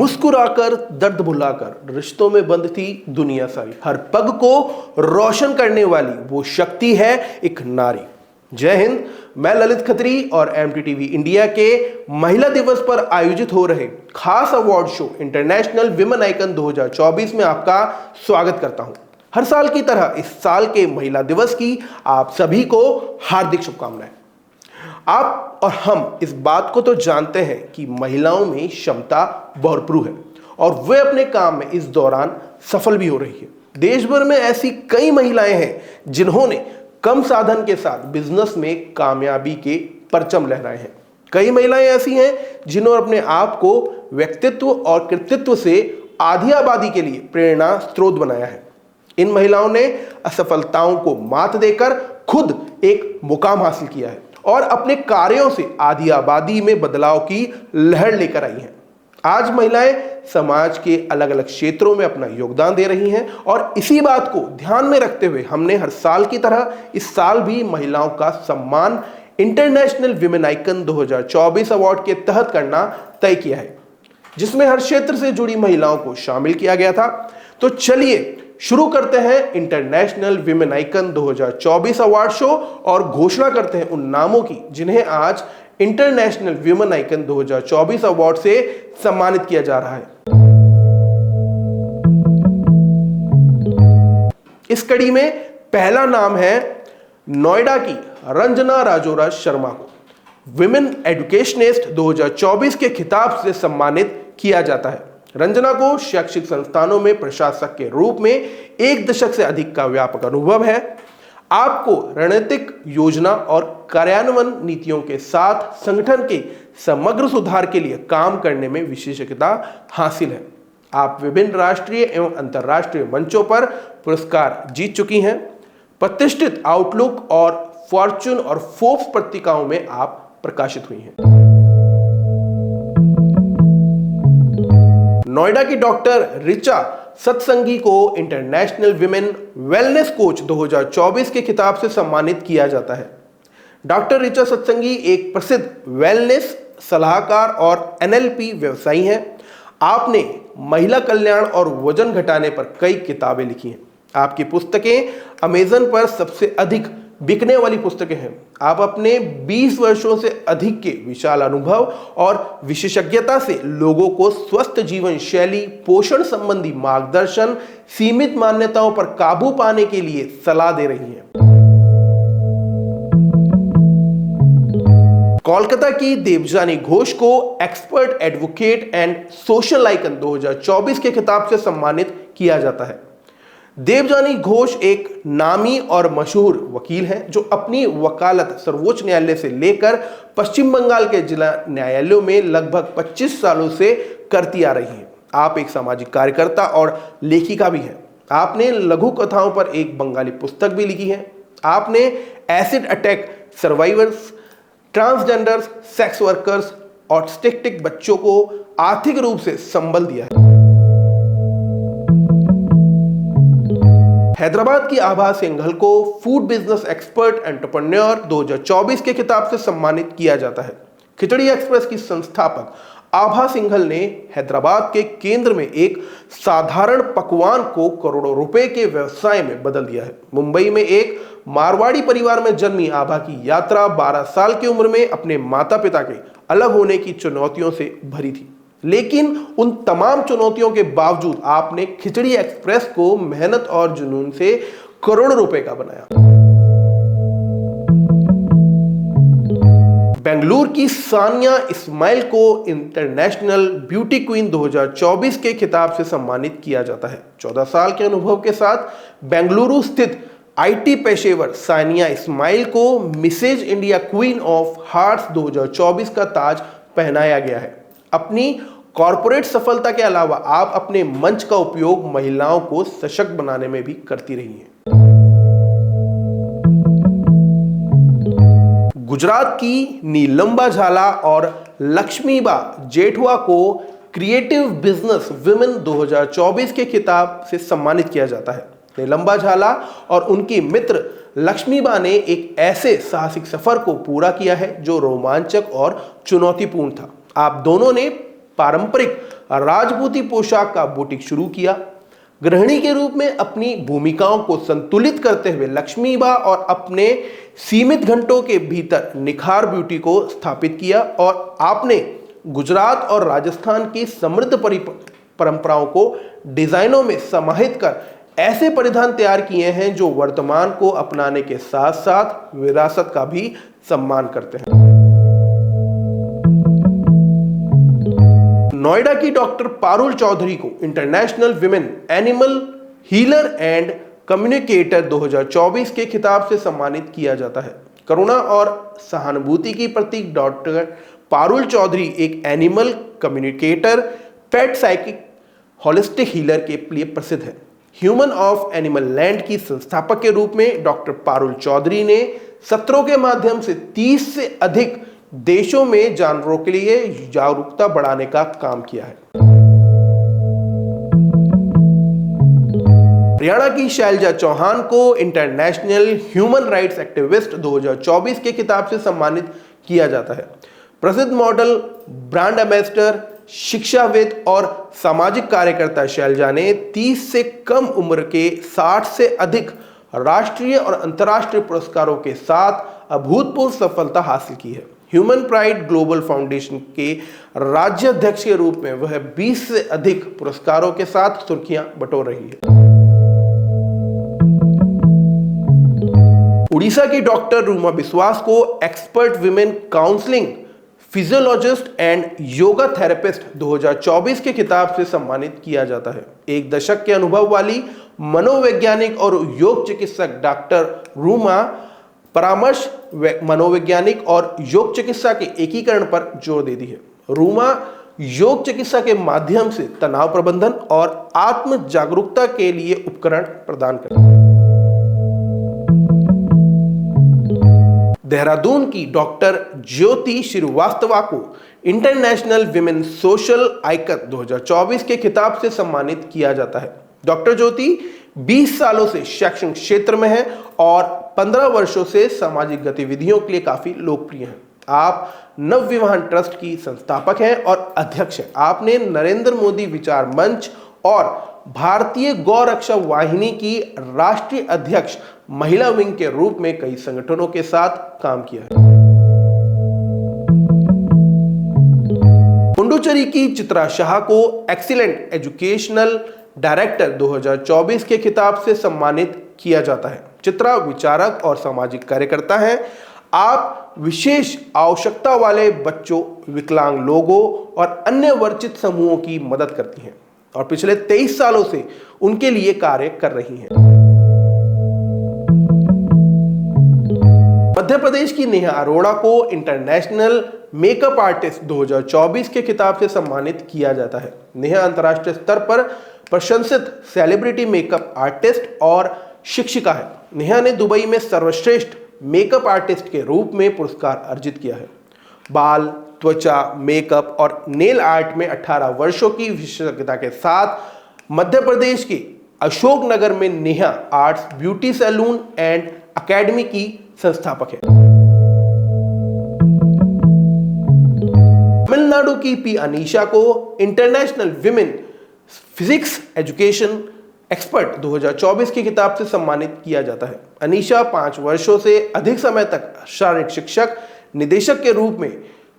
मुस्कुराकर दर्द भुलाकर रिश्तों में बंद थी दुनिया सारी। हर पग को रोशन करने वाली वो शक्ति है एक नारी। जय हिंद। मैं ललित खत्री और एमटीटीवी इंडिया के महिला दिवस पर आयोजित हो रहे खास award show international women icon 2024 में आपका स्वागत करता हूं। हर साल की तरह इस साल के महिला दिवस की आप सभी को हार्दिक शुभकामनाएं। आप और हम इस बात को तो जानते हैं कि महिलाओं में क्षमता भरपूर है और वे अपने काम में इस दौरान सफल भी हो रही है। देश भर में ऐसी कई महिलाएं हैं जिन्होंने कम साधन के साथ बिजनेस में कामयाबी के परचम लहराए हैं। कई महिलाएं ऐसी हैं जिन्होंने अपने आप को व्यक्तित्व और कृतित्व से आधी आबादी के लिए प्रेरणा स्रोत बनाया है। इन महिलाओं ने असफलताओं को मात देकर खुद एक मुकाम हासिल किया है और अपने कार्यों से आधी आबादी में बदलाव की लहर लेकर आई हैं। आज महिलाएं समाज के अलग अलग क्षेत्रों में अपना योगदान दे रही हैं और इसी बात को ध्यान में रखते हुए हमने हर साल की तरह इस साल भी महिलाओं का सम्मान इंटरनेशनल विमेन आइकन 2024 अवार्ड के तहत करना तय किया है, जिसमें हर क्षेत्र से जुड़ी महिलाओं को शामिल किया गया था। तो चलिए शुरू करते हैं international women icon 2024 award show और घोषणा करते हैं उन नामों की जिन्हें आज इंटरनेशनल विमेन आइकन 2024 अवार्ड से सम्मानित किया जा रहा है। इस कड़ी में पहला नाम है नोएडा की रंजना राजौरा शर्मा को विमेन एजुकेशनिस्ट 2024 के खिताब से सम्मानित किया जाता है। रंजना को शैक्षिक संस्थानों में प्रशासक के रूप में 1 दशक से अधिक का व्यापक अनुभव है। आपको रणनीतिक योजना और कार्यान्वयन नीतियों के साथ संगठन के समग्र सुधार के लिए काम करने में विशेषज्ञता हासिल है। आप विभिन्न राष्ट्रीय एवं अंतर्राष्ट्रीय मंचों पर पुरस्कार जीत चुकी हैं। प्रतिष्ठित आउटलुक और फॉर्च्यून और फोर्ब्स पत्रिकाओं में आप प्रकाशित हुई हैं। नोएडा की डॉक्टर रिचा सत्संगी को इंटरनेशनल विमेन वेलनेस कोच 2024 के खिताब से सम्मानित किया जाता है। डॉक्टर रिचा सत्संगी एक प्रसिद्ध वेलनेस सलाहकार और एनएलपी व्यवसायी हैं। आपने महिला कल्याण और वजन घटाने पर कई किताबें लिखी हैं। आपकी पुस्तकें अमेजन पर सबसे अधिक बिकने वाली पुस्तकें हैं। आप अपने 20 वर्षों से अधिक के विशाल अनुभव और विशेषज्ञता से लोगों को स्वस्थ जीवन शैली, पोषण संबंधी मार्गदर्शन, सीमित मान्यताओं पर काबू पाने के लिए सलाह दे रही हैं। कोलकाता की देवजानी घोष को expert advocate and social icon 2024 के खिताब से सम्मानित किया जाता है। देवजानी घोष एक नामी और मशहूर वकील हैं जो अपनी वकालत सर्वोच्च न्यायालय से लेकर पश्चिम बंगाल के जिला न्यायालयों में लगभग 25 सालों से करती आ रही हैं। आप एक सामाजिक कार्यकर्ता और लेखिका भी हैं। आपने लघु कथाओं पर एक बंगाली पुस्तक भी लिखी है। आपने acid attack survivors, transgenders, sex workers, autistic बच्चों को आर्थिक रूप से संबल दिया है। हैदराबाद की आभा सिंघल को फूड बिजनेस एक्सपर्ट एंटरप्रेन्योर 2024 के खिताब से सम्मानित किया जाता है। खिचड़ी एक्सप्रेस की संस्थापक आभा सिंघल ने हैदराबाद के केंद्र में एक साधारण पकवान को करोड़ों रुपए के व्यवसाय में बदल दिया है। मुंबई में एक मारवाड़ी परिवार में जन्मी आभा की यात्रा 12 साल की उम्र में अपने माता पिता के अलग होने की चुनौतियों से भरी थी, लेकिन उन तमाम चुनौतियों के बावजूद आपने खिचड़ी एक्सप्रेस को मेहनत और जुनून से करोड़ों रुपए का बनाया। बेंगलुरु की सानिया इस्माइल को इंटरनेशनल ब्यूटी क्वीन 2024 के खिताब से सम्मानित किया जाता है। 14 साल के अनुभव के साथ बेंगलुरु स्थित आईटी पेशेवर सानिया इस्माइल को Mrs India Queen of Hearts 2024 का ताज पहनाया गया है। अपनी कॉर्पोरेट सफलता के अलावा आप अपने मंच का उपयोग महिलाओं को सशक्त बनाने में भी करती रही हैं। गुजरात की नीलंबा झाला और लक्ष्मीबा जेठवा को क्रिएटिव बिजनेस विमेन 2024 के खिताब से सम्मानित किया जाता है। नीलंबा झाला और उनकी मित्र लक्ष्मीबा ने एक ऐसे साहसिक सफर को पूरा किया है जो रोमांचक और चुनौतीपूर्ण था। आप दोनों ने पारंपरिक राजपूती पोशाक का बुटीक शुरू किया। गृहिणी के रूप में अपनी भूमिकाओं को संतुलित करते हुए लक्ष्मीबा और अपने सीमित घंटों के भीतर निखार ब्यूटी को स्थापित किया और आपने गुजरात और राजस्थान की समृद्ध परंपराओं को डिजाइनों में समाहित कर ऐसे परिधान तैयार किए हैं जो वर्तमान को अपनाने के साथ साथ विरासत का भी सम्मान करते हैं। नोएडा की डॉक्टर पारुल चौधरी को International women animal healer and communicator 2024 के खिताब से सम्मानित किया जाता है। करुणा और सहानुभूति की प्रतीक डॉक्टर पारुल चौधरी एक एनिमल कम्युनिकेटर, पेट साइकिक, होलिस्टिक हीलर के लिए प्रसिद्ध है। ह्यूमन ऑफ एनिमल लैंड की संस्थापक के रूप में डॉक्टर पारुल चौधरी ने सत्रों के माध्यम से 30 से अधिक देशों में जानवरों के लिए जागरूकता बढ़ाने का काम किया है। हरियाणा की शैलजा चौहान को इंटरनेशनल ह्यूमन राइट्स एक्टिविस्ट 2024 के खिताब से सम्मानित किया जाता है। प्रसिद्ध मॉडल, ब्रांड एम्बेसडर, शिक्षाविद और सामाजिक कार्यकर्ता शैलजा ने 30 से कम उम्र के 60 से अधिक राष्ट्रीय और अंतर्राष्ट्रीय पुरस्कारों के साथ अभूतपूर्व सफलता हासिल की है। ह्यूमन प्राइड ग्लोबल फाउंडेशन के राज्य अध्यक्ष के रूप में वह 20 से अधिक पुरस्कारों के साथ सुर्खियां बटोर रही है। उड़ीसा की डॉक्टर रूमा बिस्वास को expert women counselling physiologist and yoga therapist 2024 के खिताब से सम्मानित किया जाता है। एक दशक के अनुभव वाली मनोवैज्ञानिक और योग चिकित्सक डॉक्टर रूमा परामर्श, मनोवैज्ञानिक और योग चिकित्सा के एकीकरण पर जोर देती है। रूमा योग चिकित्सा के माध्यम से तनाव प्रबंधन और आत्म जागरूकता के लिए उपकरण प्रदान करती है। देहरादून की डॉक्टर ज्योति श्रीवास्तवा को इंटरनेशनल विमेन सोशल आइकन 2024 के खिताब से सम्मानित किया जाता है। डॉक्टर ज्योति 20 सालों से शैक्षणिक क्षेत्र में है और 15 वर्षों से सामाजिक गतिविधियों के लिए काफी लोकप्रिय हैं। आप नवविवाह ट्रस्ट की संस्थापक हैं और अध्यक्ष हैं। आपने नरेंद्र मोदी विचार मंच और भारतीय गौ रक्षा वाहिनी की राष्ट्रीय अध्यक्ष महिला विंग के रूप में कई संगठनों के साथ काम किया है। पुडुचेरी की चित्रा शाह को एक्सीलेंट एजुकेशनल डायरेक्टर 2024 के खिताब से सम्मानित किया जाता है। चित्रा विचारक और सामाजिक कार्यकर्ता हैं। आप विशेष आवश्यकता वाले बच्चों, विकलांग लोगों और अन्य वंचित समूहों की मदद करती हैं और पिछले 23 सालों से उनके लिए कार्य कर रही हैं। मध्य प्रदेश की नेहा अरोड़ा को इंटरनेशनल मेकअप आर्टिस्ट 2024 के खिताब से सम्मानित किया जाता है। नेहा अंतर्राष्ट्रीय स्तर पर प्रशंसित सेलिब्रिटी मेकअप आर्टिस्ट और शिक्षिका है। नेहा ने दुबई में सर्वश्रेष्ठ मेकअप आर्टिस्ट के रूप में पुरस्कार अर्जित किया है। बाल, त्वचा, मेकअप और नेल आर्ट में 18 वर्षों की विशेषज्ञता के साथ मध्य प्रदेश के अशोकनगर में Neha Arts Beauty Salon and Academy की संस्थापक है। तमिलनाडु की पी अनीशा को International Women Physics Education Expert 2024 की खिताब से सम्मानित किया जाता है। अनीशा 5 वर्षों से अधिक समय तक शारीरिक शिक्षक निदेशक के रूप में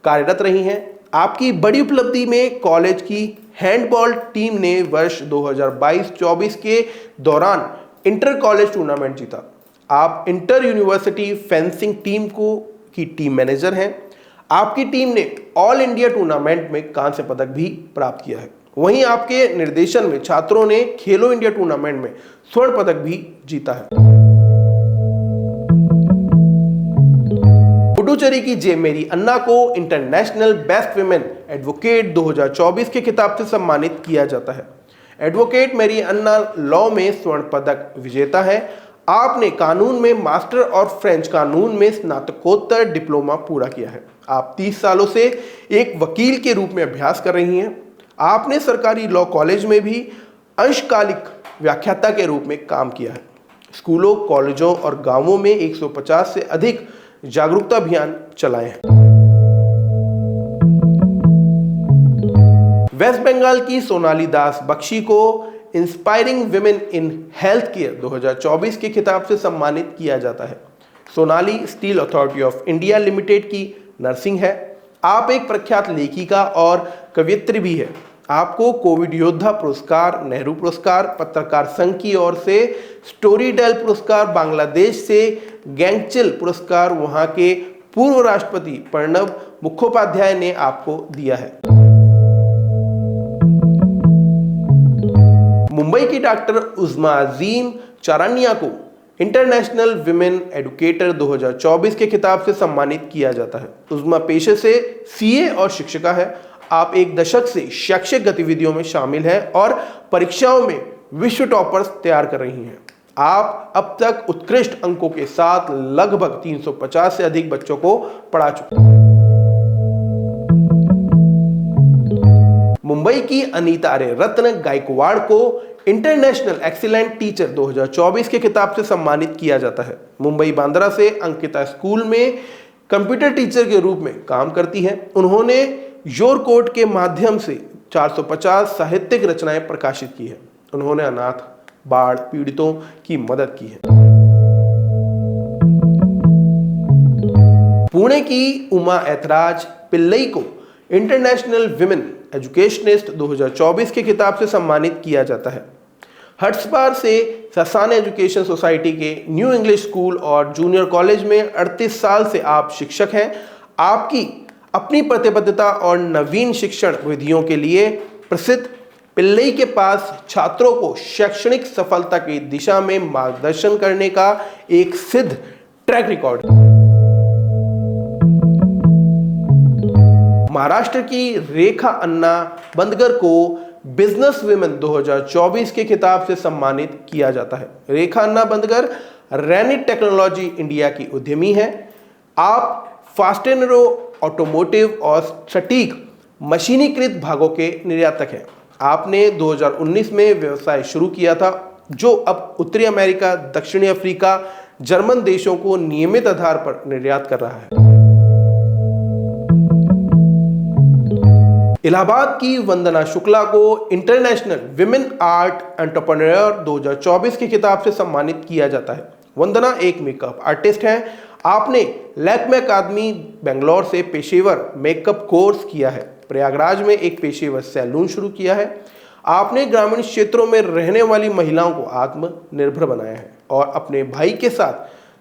कार्यरत रही हैं। आपकी बड़ी उपलब्धि में कॉलेज की हैंडबॉल टीम ने वर्ष 2022-24 के दौरान इंटर कॉलेज टूर्नामेंट जीता। आप इंटर यूनिवर्सिटी फेंसिंग टीम की टीम मैनेजर हैं। आपकी टीम ने ऑल इंडिया टूर्नामेंट में कांस्य पदक भी प्राप्त किया है। वहीं आपके निर्देशन में छात्रों ने खेलो इंडिया टूर्नामेंट में स्वर्ण पदक भी जीता है। पुडुचेरी की जे मेरी अन्ना को इंटरनेशनल बेस्ट विमेन एडवोकेट 2024 के खिताब से सम्मानित किया जाता है। एडवोकेट मेरी अन्ना लॉ में स्वर्ण पदक विजेता है। आपने कानून में मास्टर और फ्रेंच कानून में स्नातकोत्तर डिप्लोमा पूरा किया है। आप 30 सालों से एक वकील के रूप में अभ्यास कर रही हैं। आपने सरकारी लॉ कॉलेज में भी अंशकालिक व्याख्याता के रूप में काम किया है। स्कूलों, कॉलेजों और गांवों में 150 से अधिक जागरूकता अभियान चलाए हैं। वेस्ट बंगाल की सोनाली दास बख्शी को inspiring women in health care 2024 के खिताब से सम्मानित किया जाता है। Sonali steel authority of India limited की नर्सिंग है। आप एक प्रख्यात लेखिका और कवयित्री भी है। आपको कोविड योद्धा पुरस्कार, नेहरू पुरस्कार, पत्रकार संघ की ओर से स्टोरी टेल पुरस्कार, बांग्लादेश से गैंगचिल पुरस्कार वहां के पूर्व राष्ट्रपति प्रणब मुखोपाध्याय ने आपको दिया है। मुंबई की डॉक्टर उज़्मा अजीम चारानिया को इंटरनेशनल विमेन एडुकेटर 2024 के खिताब से सम्मानित किया जाता है। उज़्मा पेशे से सीए और शिक्षिका है। आप एक दशक से शैक्षिक गतिविधियों में शामिल हैं और परीक्षाओं में विश्व टॉपर्स तैयार कर रही हैं। आप अब तक उत्कृष्ट अंकों के साथ लगभग 350 से अधिक बच्चों को पढ़ा चुके हैं। मुंबई की अनीता आर्यरत्न गायकवाड़ को इंटरनेशनल एक्सीलेंट टीचर 2024 के खिताब से सम्मानित किया जाता है। मुंबई बांद्रा से अंकिता स्कूल में कंप्यूटर टीचर के रूप में काम करती हैं। उन्होंने योर कोड के माध्यम से 450 साहित्यिक रचनाएं प्रकाशित की हैं। उन्होंने अनाथ, बाढ़ पीड़ितों की मदद की है। पुणे की उमा ऐतराज पिल्लई को इंटरनेशनल विमेन एजुकेशनिस्ट 2024 के खिताब से सम्मानित किया जाता है। हट्सबार से ससान एजुकेशन सोसाइटी के न्यू इंग्लिश स्कूल और जूनियर कॉलेज में 38 साल से आप शिक्षक हैं। आपकी अपनी प्रतिबद्धता और नवीन शिक्षण विधियों के लिए प्रसिद्ध पिल्लई के पास छात्रों को शैक्षणिक सफलता की दिशा में मार्गदर्शन करने का एक सिद्ध ट्रैक रिकॉर्ड है। महाराष्ट्र की रेखा अन्ना बंदगर को बिजनेस विमेन 2024 के खिताब से सम्मानित किया जाता है। रेखा अन्ना बंदगर रेनिट टेक्नोलॉजी इंडिया की उद्यमी है। आप फास्टेनरो ऑटोमोटिव और सटीक मशीनीकृत भागों के निर्यातक हैं। आपने 2019 में व्यवसाय शुरू किया था जो अब उत्तरी अमेरिका, दक्षिणी अफ्रीका, जर्मन देशों को नियमित आधार पर निर्यात कर रहा है। इलाहाबाद की वंदना शुक्ला को इंटरनेशनल विमेन आर्ट एंटरप्रेन्योर 2024 के खिताब से सम्मानित किया जाता है। वंदना एक मेकअप आर्टिस्ट हैं। आपने लैक्मे अकादमी बेंगलोर से पेशेवर मेकअप कोर्स किया है। प्रयागराज में एक पेशेवर सैलून शुरू किया है। आपने ग्रामीण क्षेत्रों में रहने वाली महिलाओं को आत्मनिर्भर बनाया है और अपने भाई के साथ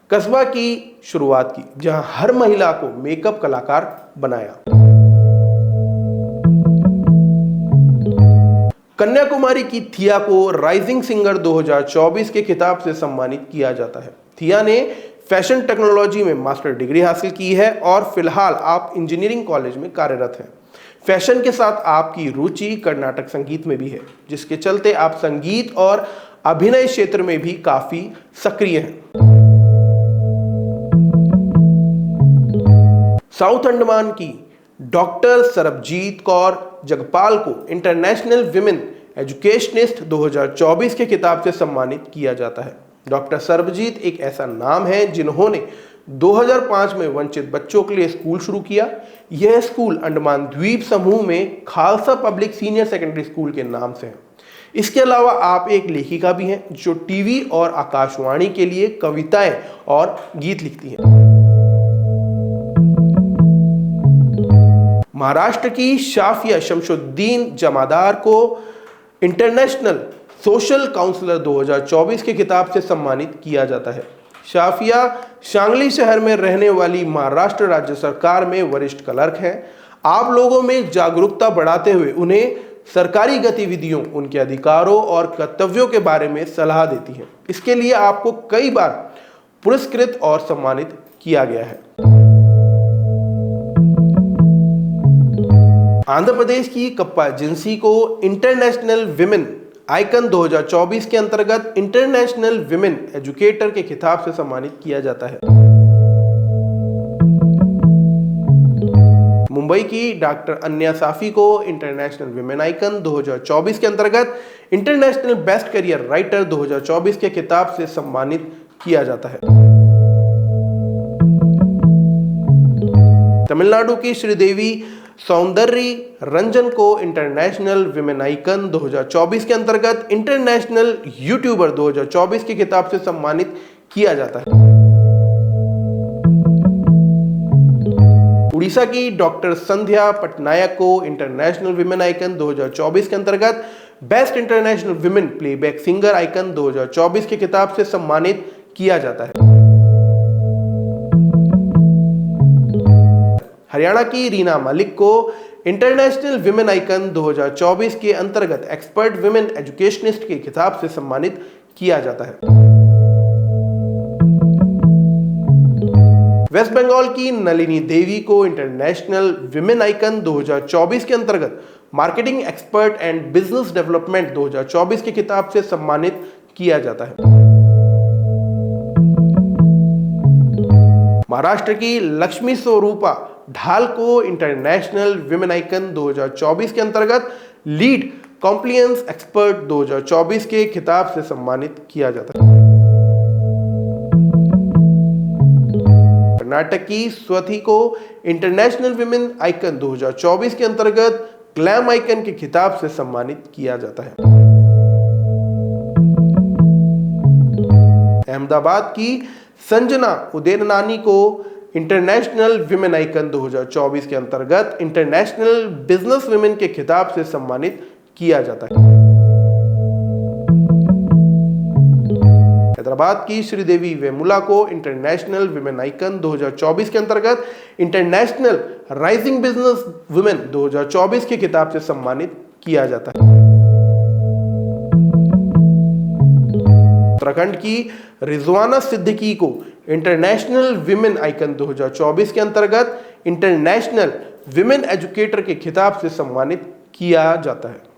कस्बा की शुरुआत की, जहां हर महिला को मेकअप कलाकार बनाया। कन्याकुमारी की थिया को राइजिंग सिंगर 2024 के खिताब से सम्मानित किया जाता है। थिया ने फैशन टेक्नोलॉजी में मास्टर डिग्री हासिल की है और फिलहाल आप इंजीनियरिंग कॉलेज में कार्यरत हैं। फैशन के साथ आपकी रुचि कर्नाटक संगीत में भी है, जिसके चलते आप संगीत और अभिनय क्षेत्र में भी काफी सक्रिय हैं। साउथ अंडमान की डॉक्टर सरबजीत कौर जगपाल को इंटरनेशनल विमेन एजुकेशनिस्ट 2024 के खिताब से सम्मानित किया जाता है। डॉक्टर सरबजीत एक ऐसा नाम है जिन्होंने 2005 में वंचित बच्चों के लिए स्कूल शुरू किया। यह स्कूल अंडमान द्वीप समूह में Khalsa public senior secondary school के नाम से है। इसके अलावा आप एक लेखिका भी हैं जो टीवी और आकाशवाणी के लिए कविताएं और गीत लिखती हैं। महाराष्ट्र की शाफिया शमशुद्दीन जमादार को इंटरनेशनल सोशल काउंसलर 2024 के खिताब से सम्मानित किया जाता है। शाफिया सांगली शहर में रहने वाली महाराष्ट्र राज्य सरकार में वरिष्ठ क्लर्क हैं। आप लोगों में जागरूकता बढ़ाते हुए उन्हें सरकारी गतिविधियों, उनके अधिकारों और कर्तव्यों के बारे में सलाह देती हैं। इसके लिए आपको कई बार पुरस्कृत और सम्मानित किया गया है। आंध्र प्रदेश की कप्पा जिंसी को इंटरनेशनल विमेन आइकन 2024 के अंतर्गत इंटरनेशनल विमेन एजुकेटर के खिताब से सम्मानित किया जाता है। मुंबई की डॉक्टर अन्या साफी को इंटरनेशनल विमेन आइकन 2024 के अंतर्गत इंटरनेशनल बेस्ट करियर राइटर 2024 के खिताब से सम्मानित किया जाता है। तमिलनाडु की श्रीदेवी सौंदर्य रंजन को इंटरनेशनल विमेन आइकन 2024 के अंतर्गत इंटरनेशनल यूट्यूबर 2024 के खिताब से सम्मानित किया जाता है। उड़ीसा की डॉक्टर संध्या पटनायक को इंटरनेशनल विमेन आइकन 2024 के अंतर्गत best international women playback singer icon 2024 के खिताब से सम्मानित किया जाता है। हरियाणा की रीना मलिक को इंटरनेशनल विमेन आइकन 2024 के अंतर्गत एक्सपर्ट विमेन एजुकेशनिस्ट के खिताब से सम्मानित किया जाता है। वेस्ट बंगाल की नलिनी देवी को इंटरनेशनल विमेन आइकन 2024 के अंतर्गत marketing expert and business development 2024 के खिताब से सम्मानित किया जाता है। महाराष्ट्र की लक्ष्मी स्वरूपा ढाल को इंटरनेशनल विमेन आइकन 2024 के अंतर्गत लीड कॉम्प्लियंस एक्सपर्ट 2024 के खिताब से सम्मानित किया जाता है। कर्नाटक की स्वथी को इंटरनेशनल विमेन आइकन 2024 के अंतर्गत ग्लैम आइकन के खिताब से सम्मानित किया जाता है। अहमदाबाद की संजना उदेयनानी को इंटरनेशनल विमेन आइकन 2024 के अंतर्गत इंटरनेशनल बिजनेस विमेन के खिताब से सम्मानित किया जाता है। हैदराबाद की श्रीदेवी वेमुला को इंटरनेशनल विमेन आइकन 2024 के अंतर्गत इंटरनेशनल राइजिंग बिजनेस वुमेन 2024 के खिताब से सम्मानित किया जाता है। उत्तराखंड की रिजवाना सिद्दीकी को इंटरनेशनल विमेन आइकन 2024 के अंतर्गत इंटरनेशनल विमेन एजुकेटर के खिताब से सम्मानित किया जाता है।